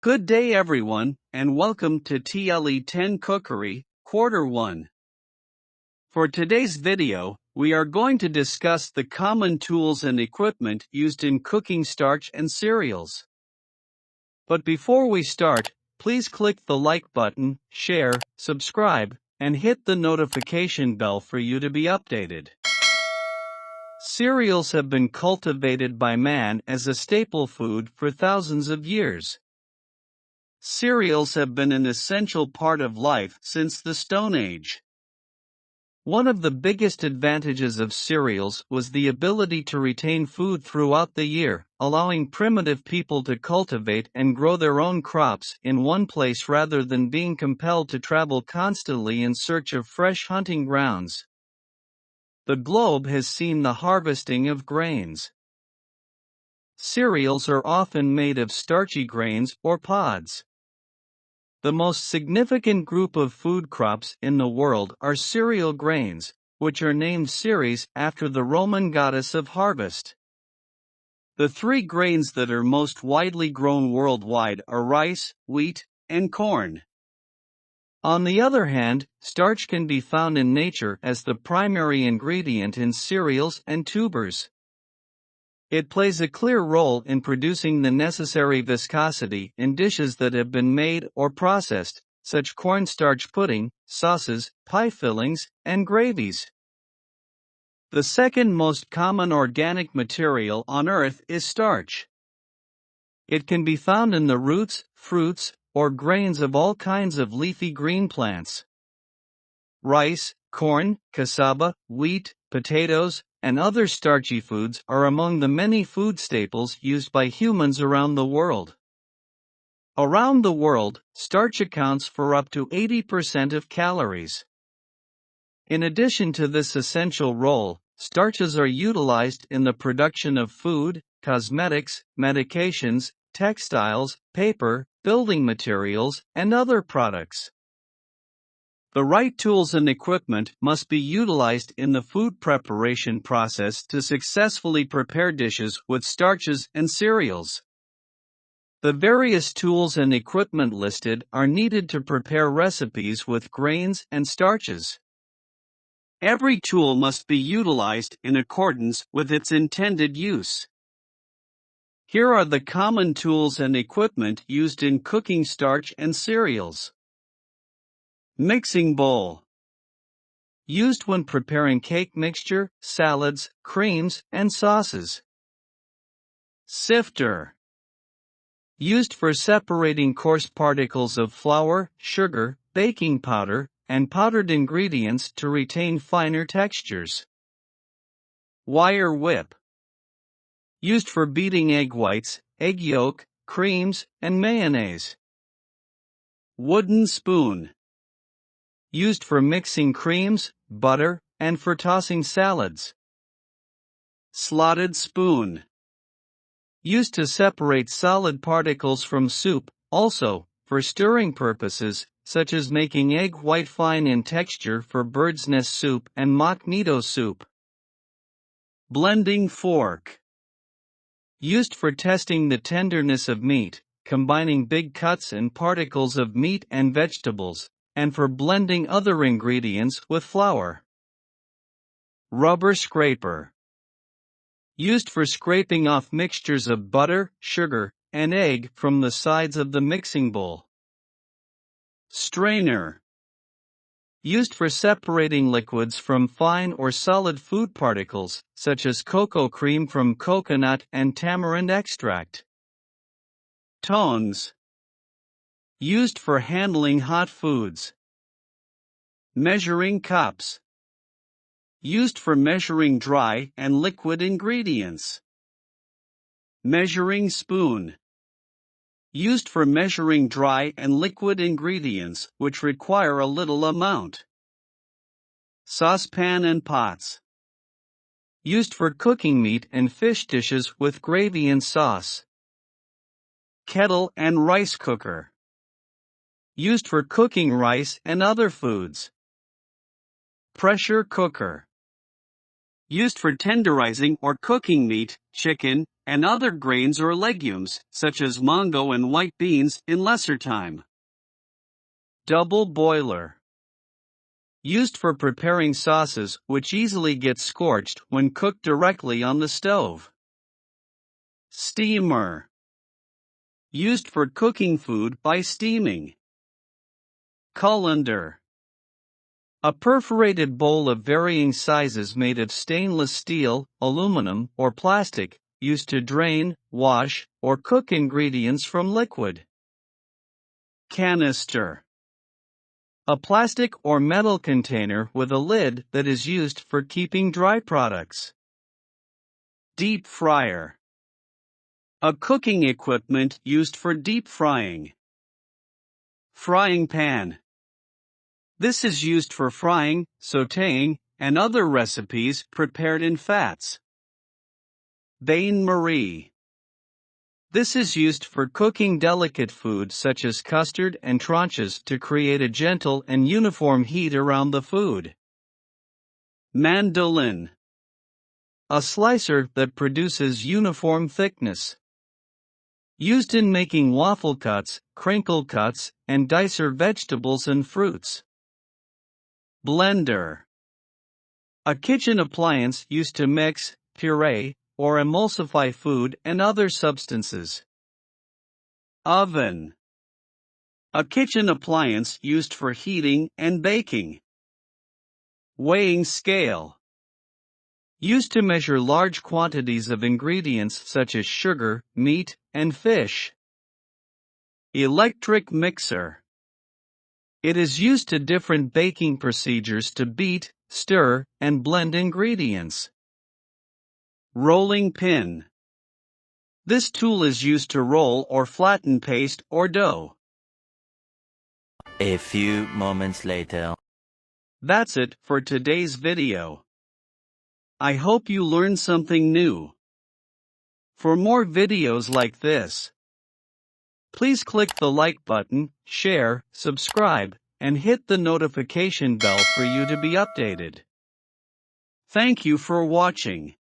Good day everyone, and welcome to TLE 10 Cookery, Quarter 1. For today's video, we are going to discuss the common tools and equipment used in cooking starch and cereals. But before we start, please click the like button, share, subscribe, and hit the notification bell for you to be updated. Cereals have been cultivated by man as a staple food for thousands of years. Cereals have been an essential part of life since the Stone Age. One of the biggest advantages of cereals was the ability to retain food throughout the year, allowing primitive people to cultivate and grow their own crops in one place rather than being compelled to travel constantly in search of fresh hunting grounds. The globe has seen the harvesting of grains. Cereals are often made of starchy grains or pods. The most significant group of food crops in the world are cereal grains, which are named Ceres after the Roman goddess of harvest. The three grains that are most widely grown worldwide are rice, wheat, and corn. On the other hand, starch can be found in nature as the primary ingredient in cereals and tubers. It plays a clear role in producing the necessary viscosity in dishes that have been made or processed, such cornstarch pudding, sauces, pie fillings, and gravies. The second most common organic material on Earth is starch. It can be found in the roots, fruits, or grains of all kinds of leafy green plants. Rice, corn, cassava, wheat, potatoes, and other starchy foods are among the many food staples used by humans around the world. Around the world, starch accounts for up to 80% of calories. In addition to this essential role, starches are utilized in the production of food, cosmetics, medications, textiles, paper, building materials, and other products. The right tools and equipment must be utilized in the food preparation process to successfully prepare dishes with starches and cereals. The various tools and equipment listed are needed to prepare recipes with grains and starches. Every tool must be utilized in accordance with its intended use. Here are the common tools and equipment used in cooking starch and cereals. Mixing bowl. Used when preparing cake mixture, salads, creams, and sauces. Sifter. Used for separating coarse particles of flour, sugar, baking powder, and powdered ingredients to retain finer textures. Wire whip. Used for beating egg whites, egg yolk, creams, and mayonnaise. Wooden spoon. Used for mixing creams, butter, and for tossing salads. Slotted spoon. Used to separate solid particles from soup, also, for stirring purposes, such as making egg white fine in texture for bird's nest soup and mock meadow soup. Blending fork. Used for testing the tenderness of meat, combining big cuts and particles of meat and vegetables, and for blending other ingredients with flour. Rubber scraper. Used for scraping off mixtures of butter, sugar, and egg from the sides of the mixing bowl. Strainer. Used for separating liquids from fine or solid food particles, such as cocoa cream from coconut and tamarind extract. Tongs. Used for handling hot foods. Measuring cups. Used for measuring dry and liquid ingredients. Measuring spoon. Used for measuring dry and liquid ingredients which require a little amount. Saucepan and pots. Used for cooking meat and fish dishes with gravy and sauce. Kettle and rice cooker. Used for cooking rice and other foods. Pressure cooker. Used for tenderizing or cooking meat, chicken, and other grains or legumes, such as mango and white beans, in lesser time. Double boiler. Used for preparing sauces which easily get scorched when cooked directly on the stove. Steamer. Used for cooking food by steaming. Colander. A perforated bowl of varying sizes made of stainless steel, aluminum, or plastic, used to drain, wash, or cook ingredients from liquid. Canister. A plastic or metal container with a lid that is used for keeping dry products. Deep fryer. A cooking equipment used for deep frying. Frying pan. This is used for frying, sautéing, and other recipes prepared in fats. Bain-marie. This is used for cooking delicate foods such as custard and tranches to create a gentle and uniform heat around the food. Mandolin. A slicer that produces uniform thickness. Used in making waffle cuts, crinkle cuts, and dicer vegetables and fruits. Blender. A kitchen appliance used to mix, puree, or emulsify food and other substances. Oven. A kitchen appliance used for heating and baking. Weighing scale. Used to measure large quantities of ingredients such as sugar, meat, and fish. Electric mixer. It is used to different baking procedures to beat, stir, and blend ingredients. Rolling pin. This tool is used to roll or flatten paste or dough. A few moments later. That's it for today's video. I hope you learned something new. For more videos like this, please click the like button, share, subscribe, and hit the notification bell for you to be updated. Thank you for watching.